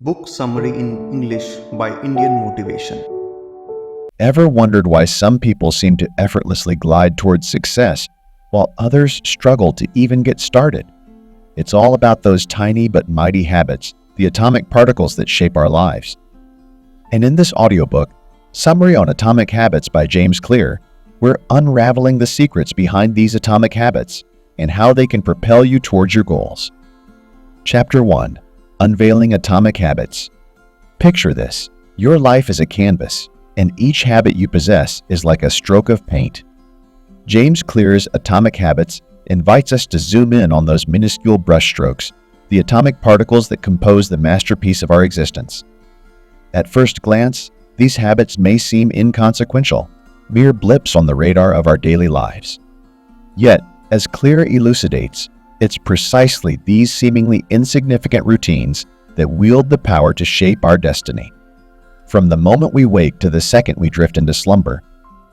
Book summary in English by Indian Motivation. Ever wondered why some people seem to effortlessly glide towards success while others struggle to even get started? It's all about those tiny but mighty habits, the atomic particles that shape our lives. And in this audiobook, Summary on Atomic Habits by James Clear, we're unraveling the secrets behind these atomic habits and how they can propel you towards your goals. Chapter 1. Unveiling Atomic Habits. Picture this. Your life is a canvas, and each habit you possess is like a stroke of paint. James Clear's Atomic Habits invites us to zoom in on those minuscule brushstrokes, the atomic particles that compose the masterpiece of our existence. At first glance, these habits may seem inconsequential, mere blips on the radar of our daily lives. Yet, as Clear elucidates, it's precisely these seemingly insignificant routines that wield the power to shape our destiny. From the moment we wake to the second we drift into slumber,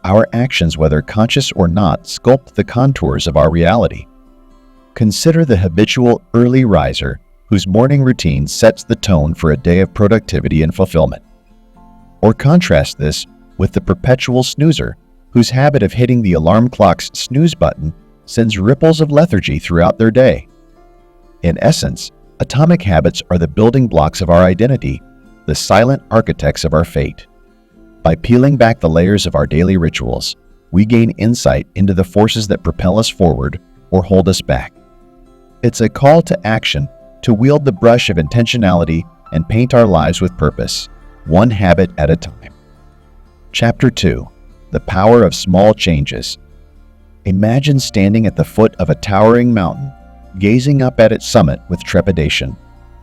our actions, whether conscious or not, sculpt the contours of our reality. Consider the habitual early riser whose morning routine sets the tone for a day of productivity and fulfillment. Or contrast this with the perpetual snoozer whose habit of hitting the alarm clock's snooze button sends ripples of lethargy throughout their day. In essence, atomic habits are the building blocks of our identity, the silent architects of our fate. By peeling back the layers of our daily rituals, we gain insight into the forces that propel us forward or hold us back. It's a call to action to wield the brush of intentionality and paint our lives with purpose, one habit at a time. Chapter 2. The Power of Small Changes. Imagine standing at the foot of a towering mountain, gazing up at its summit with trepidation.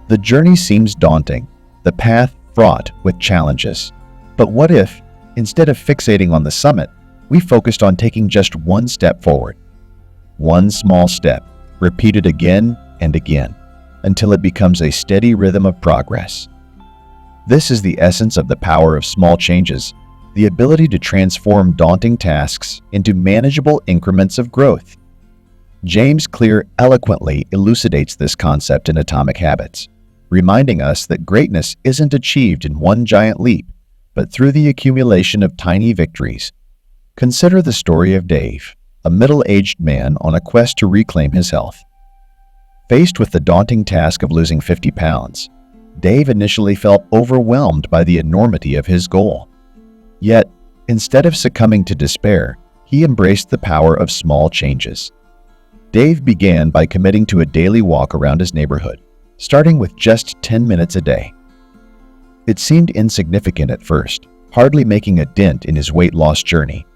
The journey seems daunting, the path fraught with challenges. But what if, instead of fixating on the summit, we focused on taking just one step forward? One small step, repeated again and again, until it becomes a steady rhythm of progress. This is the essence of the power of small changes, the ability to transform daunting tasks into manageable increments of growth. James Clear eloquently elucidates this concept in Atomic Habits, reminding us that greatness isn't achieved in one giant leap, but through the accumulation of tiny victories. Consider the story of Dave, a middle-aged man on a quest to reclaim his health. Faced with the daunting task of losing 50 pounds, Dave initially felt overwhelmed by the enormity of his goal. Yet, instead of succumbing to despair, he embraced the power of small changes. Dave began by committing to a daily walk around his neighborhood, starting with just 10 minutes a day. It seemed insignificant at first, hardly making a dent in his weight loss journey.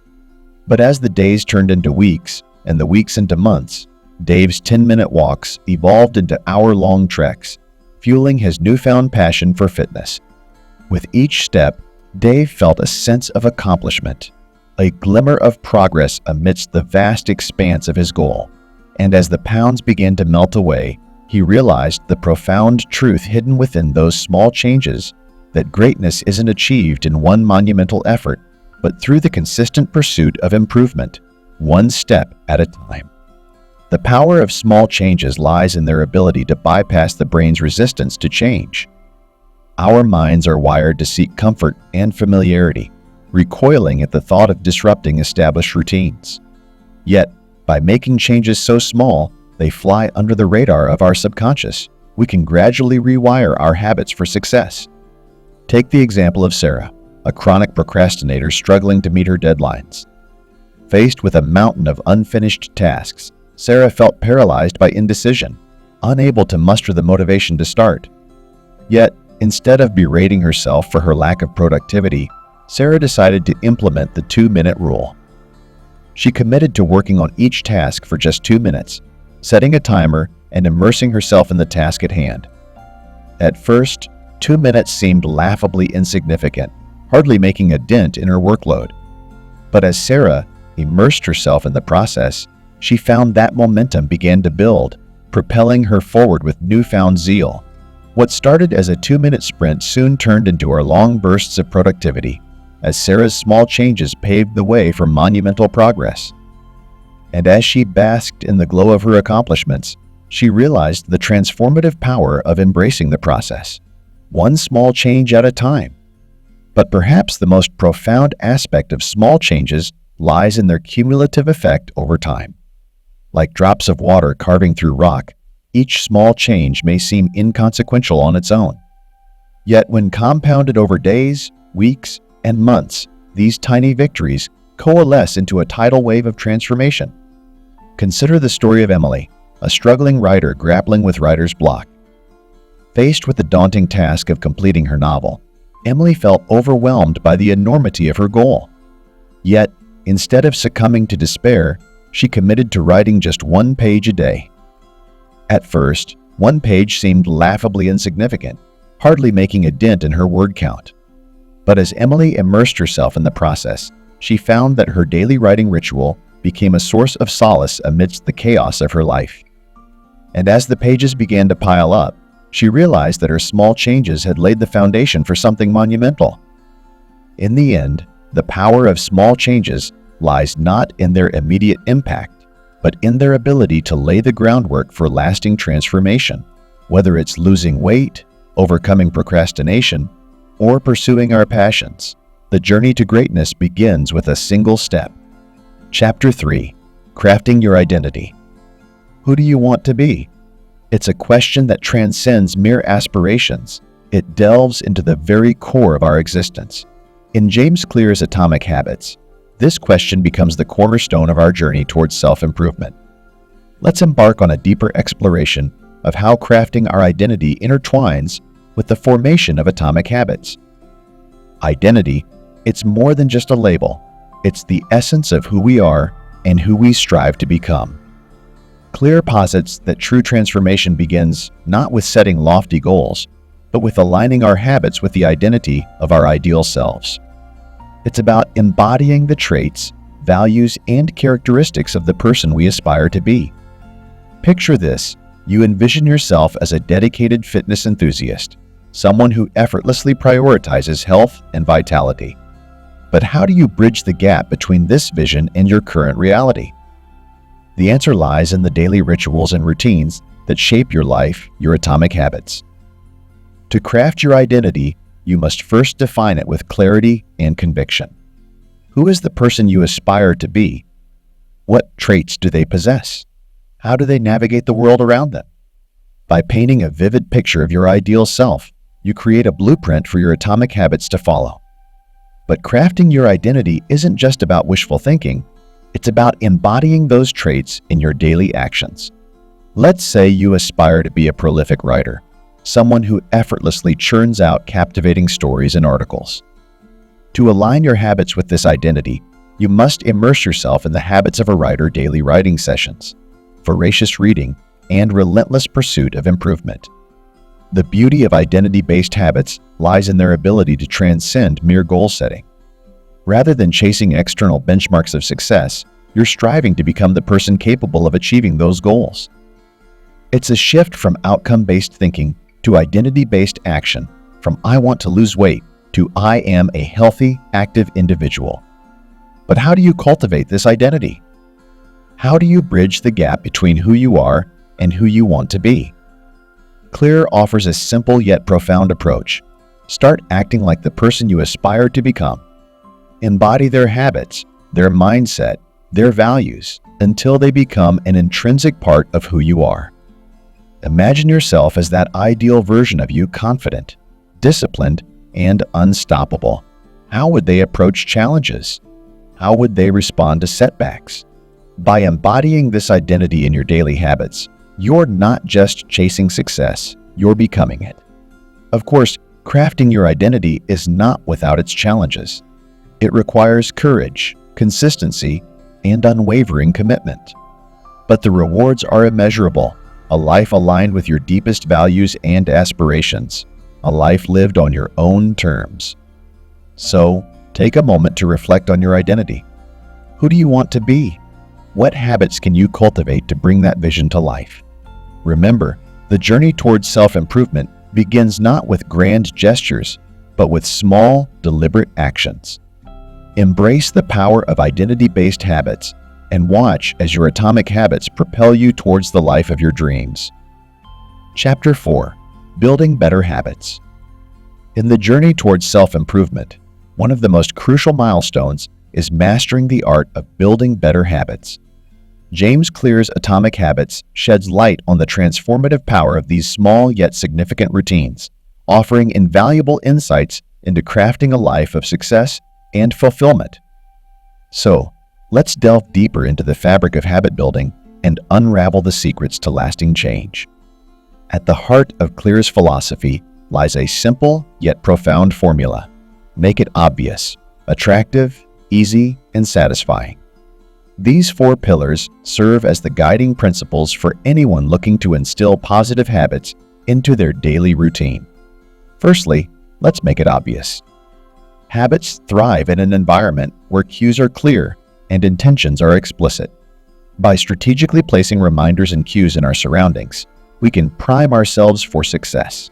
But as the days turned into weeks, and the weeks into months, Dave's 10-minute walks evolved into hour-long treks, fueling his newfound passion for fitness. With each step, Dave felt a sense of accomplishment, a glimmer of progress amidst the vast expanse of his goal. And as the pounds began to melt away, he realized the profound truth hidden within those small changes, that greatness isn't achieved in one monumental effort, but through the consistent pursuit of improvement, one step at a time. The power of small changes lies in their ability to bypass the brain's resistance to change. Our minds are wired to seek comfort and familiarity, recoiling at the thought of disrupting established routines. Yet, by making changes so small they fly under the radar of our subconscious, we can gradually rewire our habits for success. Take the example of Sarah, a chronic procrastinator struggling to meet her deadlines. Faced with a mountain of unfinished tasks, Sarah felt paralyzed by indecision, unable to muster the motivation to start. Yet, instead of berating herself for her lack of productivity, Sarah decided to implement the 2-minute rule. She committed to working on each task for just 2 minutes, setting a timer and immersing herself in the task at hand. At first, 2 minutes seemed laughably insignificant, hardly making a dent in her workload. But as Sarah immersed herself in the process, she found that momentum began to build, propelling her forward with newfound zeal. What started as a 2-minute sprint soon turned into long bursts of productivity, as Sarah's small changes paved the way for monumental progress. And as she basked in the glow of her accomplishments, she realized the transformative power of embracing the process. one small change at a time. But perhaps the most profound aspect of small changes lies in their cumulative effect over time. Like drops of water carving through rock, each small change may seem inconsequential on its own. Yet when compounded over days, weeks, and months, these tiny victories coalesce into a tidal wave of transformation. Consider the story of Emily, a struggling writer grappling with writer's block. Faced with the daunting task of completing her novel, Emily felt overwhelmed by the enormity of her goal. Yet, instead of succumbing to despair, she committed to writing just one page a day. At first, one page seemed laughably insignificant, hardly making a dent in her word count. But as Emily immersed herself in the process, she found that her daily writing ritual became a source of solace amidst the chaos of her life. And as the pages began to pile up, she realized that her small changes had laid the foundation for something monumental. In the end, the power of small changes lies not in their immediate impact, but in their ability to lay the groundwork for lasting transformation, whether it's losing weight, overcoming procrastination, or pursuing our passions. The journey to greatness begins with a single step. Chapter 3: Crafting Your Identity. Who do you want to be? It's a question that transcends mere aspirations. It delves into the very core of our existence. In James Clear's Atomic Habits, this question becomes the cornerstone of our journey towards self-improvement. Let's embark on a deeper exploration of how crafting our identity intertwines with the formation of atomic habits. Identity, it's more than just a label. It's the essence of who we are and who we strive to become. Clear posits that true transformation begins not with setting lofty goals, but with aligning our habits with the identity of our ideal selves. It's about embodying the traits, values, and characteristics of the person we aspire to be. Picture this: you envision yourself as a dedicated fitness enthusiast, someone who effortlessly prioritizes health and vitality. But how do you bridge the gap between this vision and your current reality? The answer lies in the daily rituals and routines that shape your life, your atomic habits. To craft your identity, you must first define it with clarity and conviction. Who is the person you aspire to be? What traits do they possess? How do they navigate the world around them? By painting a vivid picture of your ideal self, you create a blueprint for your atomic habits to follow. But crafting your identity isn't just about wishful thinking, it's about embodying those traits in your daily actions. Let's say you aspire to be a prolific writer, someone who effortlessly churns out captivating stories and articles. To align your habits with this identity, you must immerse yourself in the habits of a writer: daily writing sessions, voracious reading, and relentless pursuit of improvement. The beauty of identity-based habits lies in their ability to transcend mere goal setting. Rather than chasing external benchmarks of success, you're striving to become the person capable of achieving those goals. It's a shift from outcome-based thinking to identity-based action, from "I want to lose weight" to "I am a healthy, active individual." But how do you cultivate this identity? How do you bridge the gap between who you are and who you want to be? Clear offers a simple yet profound approach. Start acting like the person you aspire to become. Embody their habits, their mindset, their values, until they become an intrinsic part of who you are. Imagine yourself as that ideal version of you: confident, disciplined, and unstoppable. How would they approach challenges? How would they respond to setbacks? By embodying this identity in your daily habits, you're not just chasing success, you're becoming it. Of course, crafting your identity is not without its challenges. It requires courage, consistency, and unwavering commitment. But the rewards are immeasurable: a life aligned with your deepest values and aspirations, a life lived on your own terms. So, take a moment to reflect on your identity. Who do you want to be? What habits can you cultivate to bring that vision to life? Remember, the journey towards self-improvement begins not with grand gestures, but with small, deliberate actions. Embrace the power of identity-based habits and watch as your atomic habits propel you towards the life of your dreams. Chapter 4: Building Better Habits. In the journey towards self-improvement, one of the most crucial milestones is mastering the art of building better habits. James Clear's Atomic Habits sheds light on the transformative power of these small yet significant routines, offering invaluable insights into crafting a life of success and fulfillment. So, let's delve deeper into the fabric of habit building and unravel the secrets to lasting change. At the heart of Clear's philosophy lies a simple yet profound formula. Make it obvious, attractive, easy, and satisfying. These 4 pillars serve as the guiding principles for anyone looking to instill positive habits into their daily routine. Firstly, let's make it obvious. Habits thrive in an environment where cues are clear and intentions are explicit. By strategically placing reminders and cues in our surroundings, we can prime ourselves for success.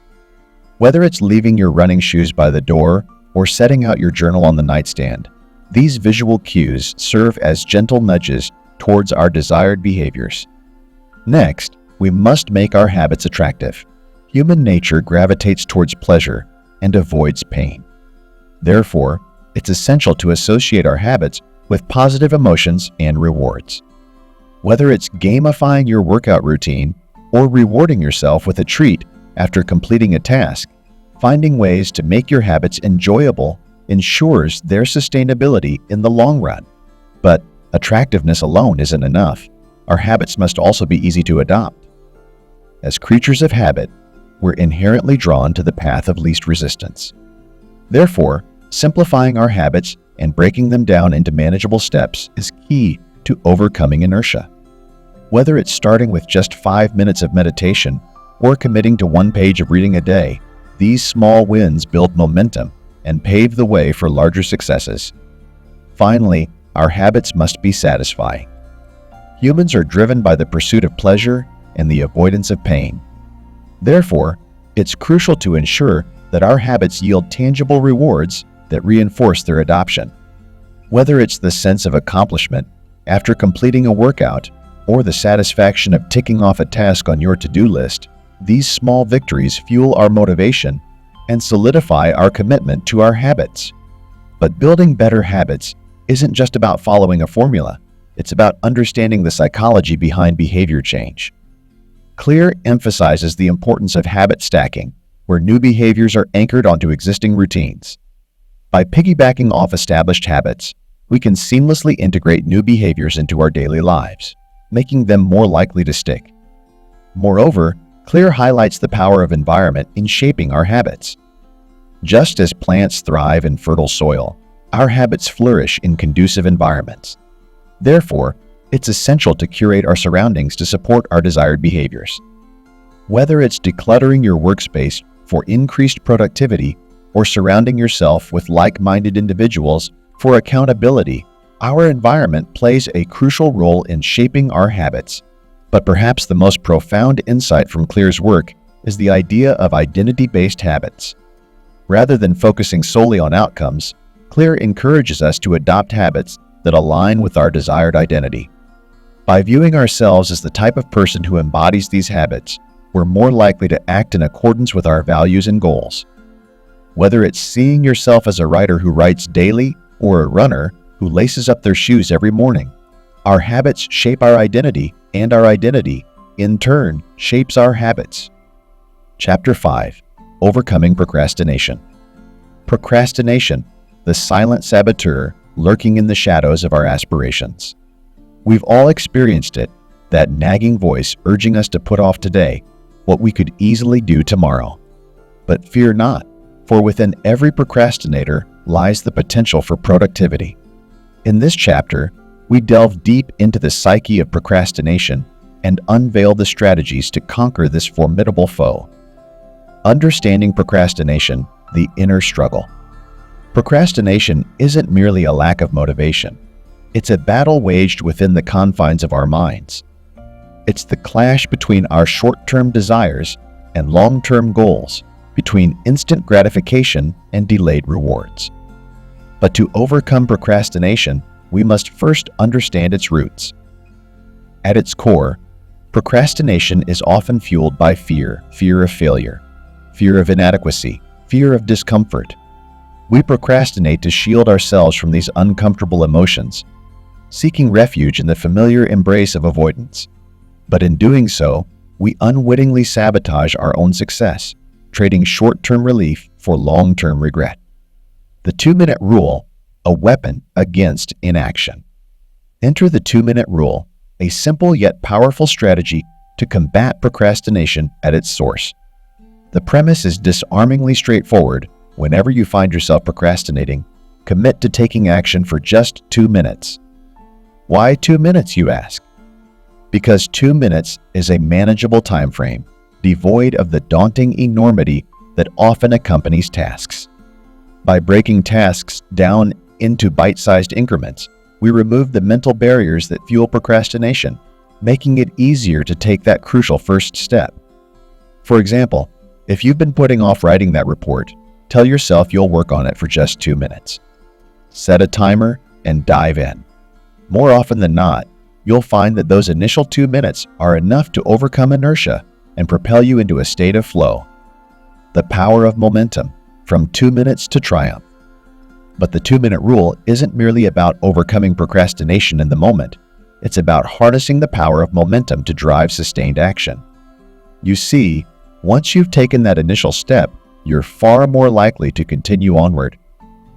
Whether it's leaving your running shoes by the door or setting out your journal on the nightstand, these visual cues serve as gentle nudges towards our desired behaviors. Next, we must make our habits attractive. Human nature gravitates towards pleasure and avoids pain. Therefore, it's essential to associate our habits with positive emotions and rewards. Whether it's gamifying your workout routine or rewarding yourself with a treat after completing a task, finding ways to make your habits enjoyable ensures their sustainability in the long run. But attractiveness alone isn't enough. Our habits must also be easy to adopt. As creatures of habit, we're inherently drawn to the path of least resistance. Therefore, simplifying our habits and breaking them down into manageable steps is key to overcoming inertia. Whether it's starting with just 5 minutes of meditation or committing to 1 page of reading a day, these small wins build momentum and pave the way for larger successes. Finally, our habits must be satisfying. Humans are driven by the pursuit of pleasure and the avoidance of pain. Therefore, it's crucial to ensure that our habits yield tangible rewards that reinforce their adoption. Whether it's the sense of accomplishment after completing a workout or the satisfaction of ticking off a task on your to-do list, these small victories fuel our motivation and solidify our commitment to our habits. But building better habits isn't just about following a formula. It's about understanding the psychology behind behavior change. Clear emphasizes the importance of habit stacking, where new behaviors are anchored onto existing routines. By piggybacking off established habits, we can seamlessly integrate new behaviors into our daily lives, making them more likely to stick. Moreover, Clear highlights the power of environment in shaping our habits. Just as plants thrive in fertile soil, our habits flourish in conducive environments. Therefore, it's essential to curate our surroundings to support our desired behaviors. Whether it's decluttering your workspace for increased productivity or surrounding yourself with like-minded individuals for accountability, our environment plays a crucial role in shaping our habits. But perhaps the most profound insight from Clear's work is the idea of identity-based habits. Rather than focusing solely on outcomes, Clear encourages us to adopt habits that align with our desired identity. By viewing ourselves as the type of person who embodies these habits, we're more likely to act in accordance with our values and goals. Whether it's seeing yourself as a writer who writes daily or a runner who laces up their shoes every morning, our habits shape our identity, and our identity, in turn, shapes our habits. Chapter 5. Overcoming Procrastination. Procrastination, the silent saboteur lurking in the shadows of our aspirations. We've all experienced it, that nagging voice urging us to put off today what we could easily do tomorrow. But fear not, for within every procrastinator lies the potential for productivity. In this chapter, we delve deep into the psyche of procrastination and unveil the strategies to conquer this formidable foe. Understanding procrastination, the inner struggle. Procrastination isn't merely a lack of motivation. It's a battle waged within the confines of our minds. It's the clash between our short-term desires and long-term goals, between instant gratification and delayed rewards. But to overcome procrastination, we must first understand its roots. At its core, procrastination is often fueled by fear of failure, fear of inadequacy, fear of discomfort. We procrastinate to shield ourselves from these uncomfortable emotions, seeking refuge in the familiar embrace of avoidance. But in doing so, we unwittingly sabotage our own success, trading short-term relief for long-term regret. The 2-minute rule, a weapon against inaction. Enter the 2-minute rule, a simple yet powerful strategy to combat procrastination at its source. The premise is disarmingly straightforward. Whenever you find yourself procrastinating, commit to taking action for just 2 minutes. Why 2 minutes, you ask? Because 2 minutes is a manageable time frame, devoid of the daunting enormity that often accompanies tasks. By breaking tasks down into bite-sized increments, we remove the mental barriers that fuel procrastination, making it easier to take that crucial first step. For example, if you've been putting off writing that report, tell yourself you'll work on it for just 2 minutes. Set a timer and dive in. More often than not, you'll find that those initial 2 minutes are enough to overcome inertia and propel you into a state of flow. The power of momentum, from 2 minutes to triumph. But the 2-minute rule isn't merely about overcoming procrastination in the moment. It's about harnessing the power of momentum to drive sustained action. You see, once you've taken that initial step, you're far more likely to continue onward.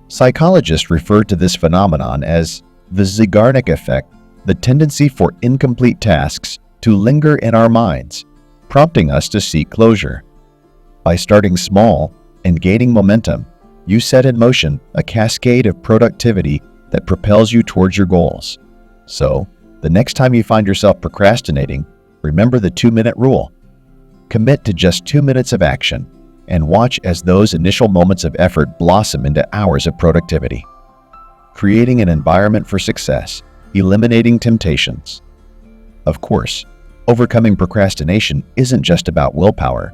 Psychologists refer to this phenomenon as the Zeigarnik effect, the tendency for incomplete tasks to linger in our minds, prompting us to seek closure. By starting small and gaining momentum, you set in motion a cascade of productivity that propels you towards your goals. So, the next time you find yourself procrastinating, remember the 2-minute rule. Commit to just 2 minutes of action and watch as those initial moments of effort blossom into hours of productivity. Creating an environment for success, eliminating temptations. Of course, overcoming procrastination isn't just about willpower.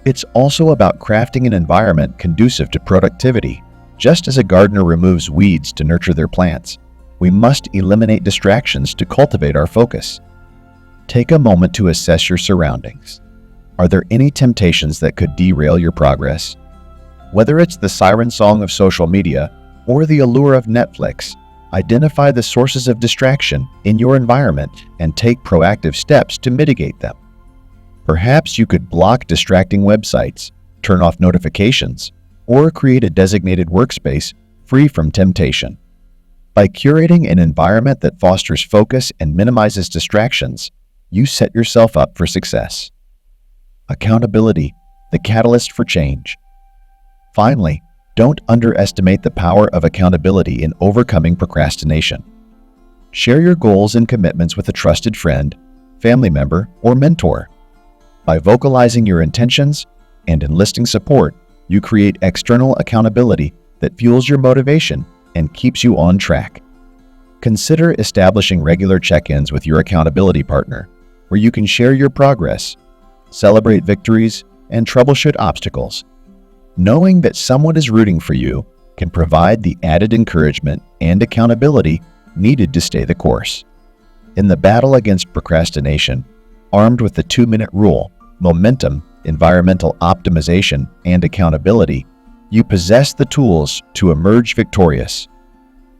It's also about crafting an environment conducive to productivity. Just as a gardener removes weeds to nurture their plants, we must eliminate distractions to cultivate our focus. Take a moment to assess your surroundings. Are there any temptations that could derail your progress? Whether it's the siren song of social media or the allure of Netflix, identify the sources of distraction in your environment and take proactive steps to mitigate them. Perhaps you could block distracting websites, turn off notifications, or create a designated workspace free from temptation. By curating an environment that fosters focus and minimizes distractions, you set yourself up for success. Accountability, the catalyst for change. Finally, don't underestimate the power of accountability in overcoming procrastination. Share your goals and commitments with a trusted friend, family member, or mentor. By vocalizing your intentions and enlisting support, you create external accountability that fuels your motivation and keeps you on track. Consider establishing regular check-ins with your accountability partner, where you can share your progress, celebrate victories, and troubleshoot obstacles. Knowing that someone is rooting for you can provide the added encouragement and accountability needed to stay the course. In the battle against procrastination, armed with the 2-minute rule, momentum, environmental optimization, and accountability, you possess the tools to emerge victorious.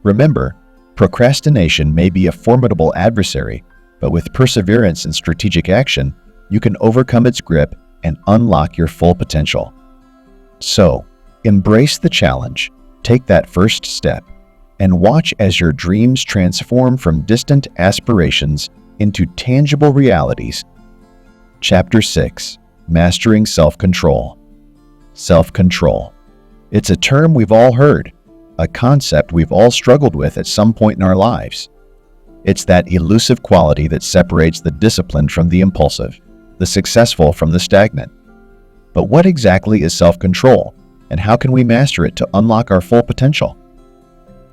Remember, procrastination may be a formidable adversary, but with perseverance and strategic action, you can overcome its grip and unlock your full potential. So, embrace the challenge, take that first step, and watch as your dreams transform from distant aspirations into tangible realities. Chapter 6. Mastering Self-Control. Self-control. It's a term we've all heard, a concept we've all struggled with at some point in our lives. It's that elusive quality that separates the disciplined from the impulsive, the successful from the stagnant. But what exactly is self-control, and how can we master it to unlock our full potential?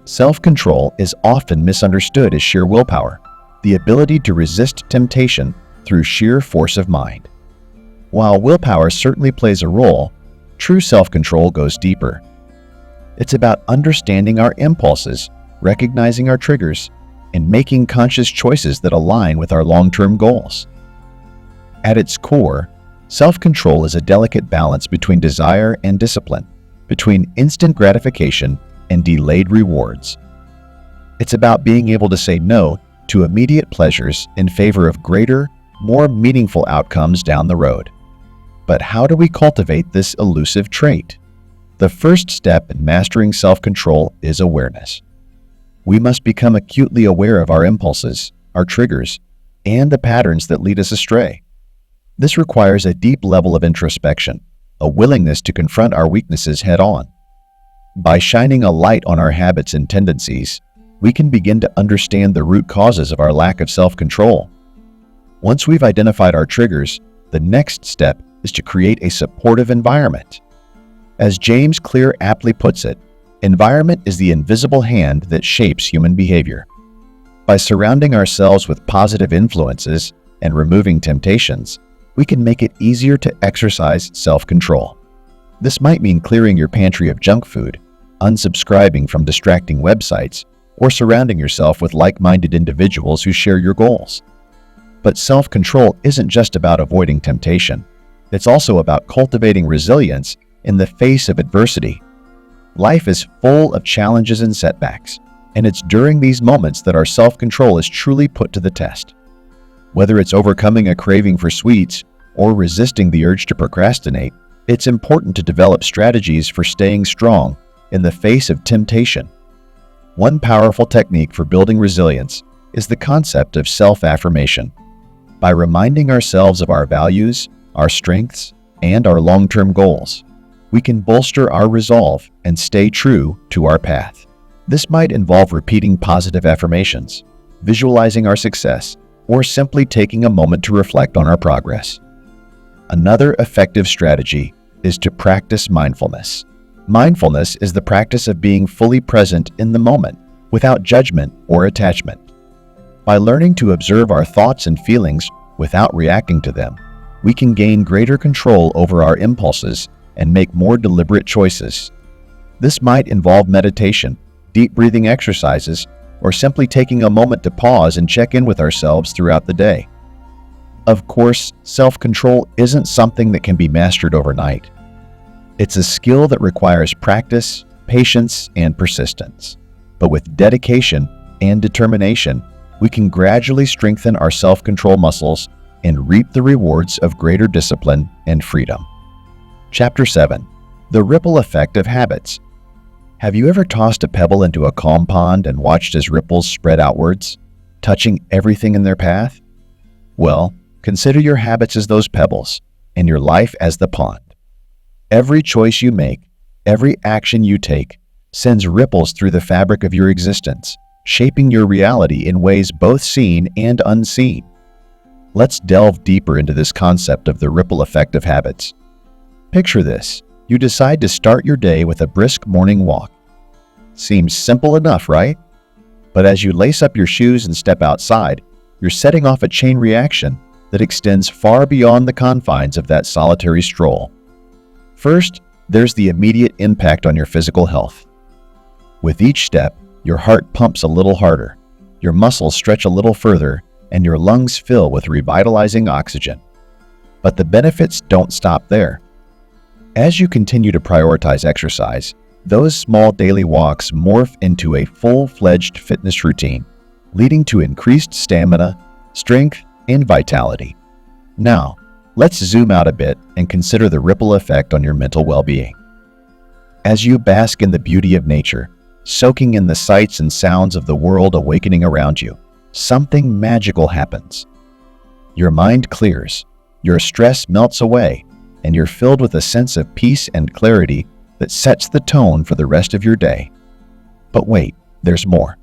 Self-control is often misunderstood as sheer willpower, the ability to resist temptation through sheer force of mind. While willpower certainly plays a role, true self-control goes deeper. It's about understanding our impulses, recognizing our triggers, and making conscious choices that align with our long-term goals. At its core, self-control is a delicate balance between desire and discipline. between instant gratification and delayed rewards. It's about being able to say no to immediate pleasures in favor of greater, more meaningful outcomes down the road. But how do we cultivate this elusive trait? The first step in mastering self-control is awareness. We must become acutely aware of our impulses, our triggers, and the patterns that lead us astray. This requires a deep level of introspection, a willingness to confront our weaknesses head-on. By shining a light on our habits and tendencies, we can begin to understand the root causes of our lack of self-control. Once we've identified our triggers, the next step is to create a supportive environment. As James Clear aptly puts it, environment is the invisible hand that shapes human behavior. By surrounding ourselves with positive influences and removing temptations, we can make it easier to exercise self-control. This might mean clearing your pantry of junk food, unsubscribing from distracting websites, or surrounding yourself with like-minded individuals who share your goals. But self-control isn't just about avoiding temptation. It's also about cultivating resilience in the face of adversity. Life is full of challenges and setbacks, and it's during these moments that our self-control is truly put to the test. Whether it's overcoming a craving for sweets or resisting the urge to procrastinate, it's important to develop strategies for staying strong in the face of temptation. One powerful technique for building resilience is the concept of self-affirmation. By reminding ourselves of our values, our strengths, and our long-term goals, we can bolster our resolve and stay true to our path. This might involve repeating positive affirmations, visualizing our success, or simply taking a moment to reflect on our progress. Another effective strategy is to practice mindfulness. Mindfulness is the practice of being fully present in the moment, without judgment or attachment. By learning to observe our thoughts and feelings without reacting to them, we can gain greater control over our impulses and make more deliberate choices. This might involve meditation, deep breathing exercises, or simply taking a moment to pause and check in with ourselves throughout the day. Of course, self-control isn't something that can be mastered overnight. It's a skill that requires practice, patience, and persistence. But with dedication and determination, we can gradually strengthen our self-control muscles and reap the rewards of greater discipline and freedom. Chapter 7. The Ripple Effect of Habits. Have you ever tossed a pebble into a calm pond and watched as ripples spread outwards, touching everything in their path? Well, consider your habits as those pebbles, and your life as the pond. Every choice you make, every action you take, sends ripples through the fabric of your existence, shaping your reality in ways both seen and unseen. Let's delve deeper into this concept of the ripple effect of habits. Picture this. You decide to start your day with a brisk morning walk. Seems simple enough, right? But as you lace up your shoes and step outside, you're setting off a chain reaction that extends far beyond the confines of that solitary stroll. First, there's the immediate impact on your physical health. With each step, your heart pumps a little harder, your muscles stretch a little further, and your lungs fill with revitalizing oxygen. But the benefits don't stop there. As you continue to prioritize exercise, those small daily walks morph into a full-fledged fitness routine, leading to increased stamina, strength, and vitality. Now, let's zoom out a bit and consider the ripple effect on your mental well-being. As you bask in the beauty of nature, soaking in the sights and sounds of the world awakening around you, something magical happens. Your mind clears, your stress melts away, and you're filled with a sense of peace and clarity that sets the tone for the rest of your day. But wait, there's more.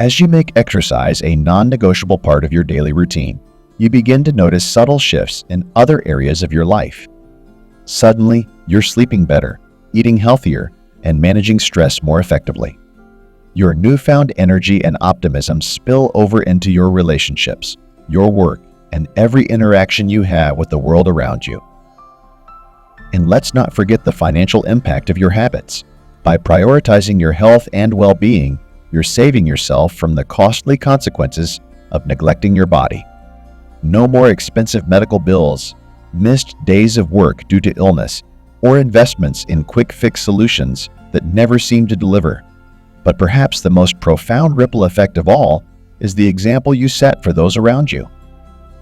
As you make exercise a non-negotiable part of your daily routine, you begin to notice subtle shifts in other areas of your life. Suddenly, you're sleeping better, eating healthier, and managing stress more effectively. Your newfound energy and optimism spill over into your relationships, your work, and every interaction you have with the world around you. And let's not forget the financial impact of your habits. By prioritizing your health and well-being, you're saving yourself from the costly consequences of neglecting your body. No more expensive medical bills, missed days of work due to illness, or investments in quick-fix solutions that never seem to deliver. But perhaps the most profound ripple effect of all is the example you set for those around you.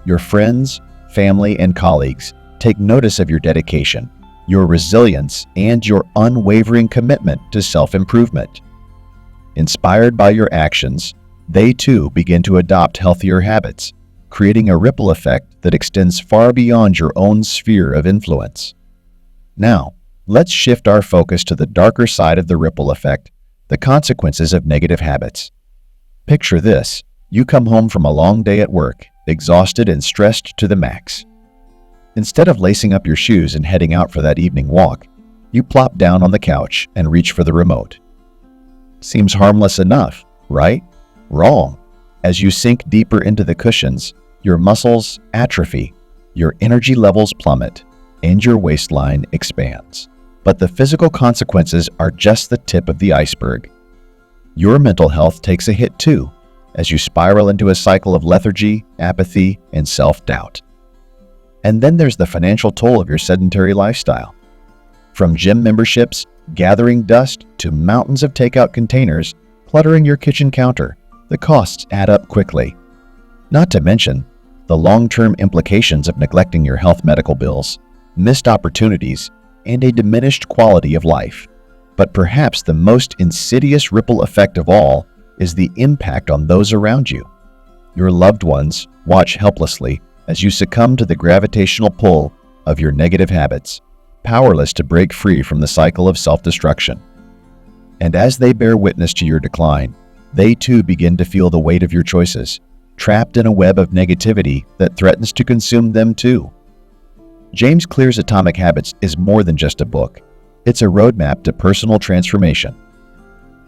Your friends, family, and colleagues take notice of your dedication, your resilience, and your unwavering commitment to self-improvement. Inspired by your actions, they too begin to adopt healthier habits, creating a ripple effect that extends far beyond your own sphere of influence. Now, let's shift our focus to the darker side of the ripple effect, the consequences of negative habits. Picture this: you come home from a long day at work, exhausted and stressed to the max. Instead of lacing up your shoes and heading out for that evening walk, you plop down on the couch and reach for the remote. Seems harmless enough, right? Wrong. As you sink deeper into the cushions, your muscles atrophy, your energy levels plummet, and your waistline expands. But the physical consequences are just the tip of the iceberg. Your mental health takes a hit too, as you spiral into a cycle of lethargy, apathy, and self-doubt. And then there's the financial toll of your sedentary lifestyle. From gym memberships, gathering dust, to mountains of takeout containers cluttering your kitchen counter, the costs add up quickly. Not to mention the long-term implications of neglecting your health medical bills, missed opportunities, and a diminished quality of life. But perhaps the most insidious ripple effect of all is the impact on those around you. Your loved ones watch helplessly as you succumb to the gravitational pull of your negative habits, powerless to break free from the cycle of self-destruction. And as they bear witness to your decline, they too begin to feel the weight of your choices, trapped in a web of negativity that threatens to consume them too. James Clear's Atomic Habits is more than just a book. It's a roadmap to personal transformation.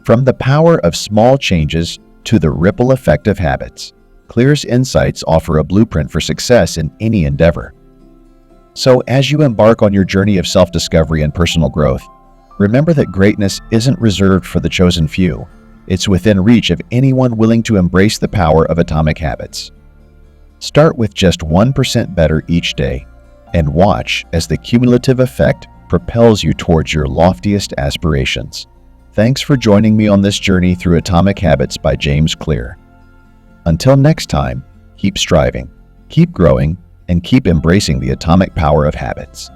From the power of small changes to the ripple effect of habits, Clear's insights offer a blueprint for success in any endeavor. So as you embark on your journey of self-discovery and personal growth, remember that greatness isn't reserved for the chosen few. It's within reach of anyone willing to embrace the power of atomic habits. Start with just 1% better each day, and watch as the cumulative effect propels you towards your loftiest aspirations. Thanks for joining me on this journey through Atomic Habits by James Clear. Until next time, keep striving, keep growing, and keep embracing the atomic power of habits.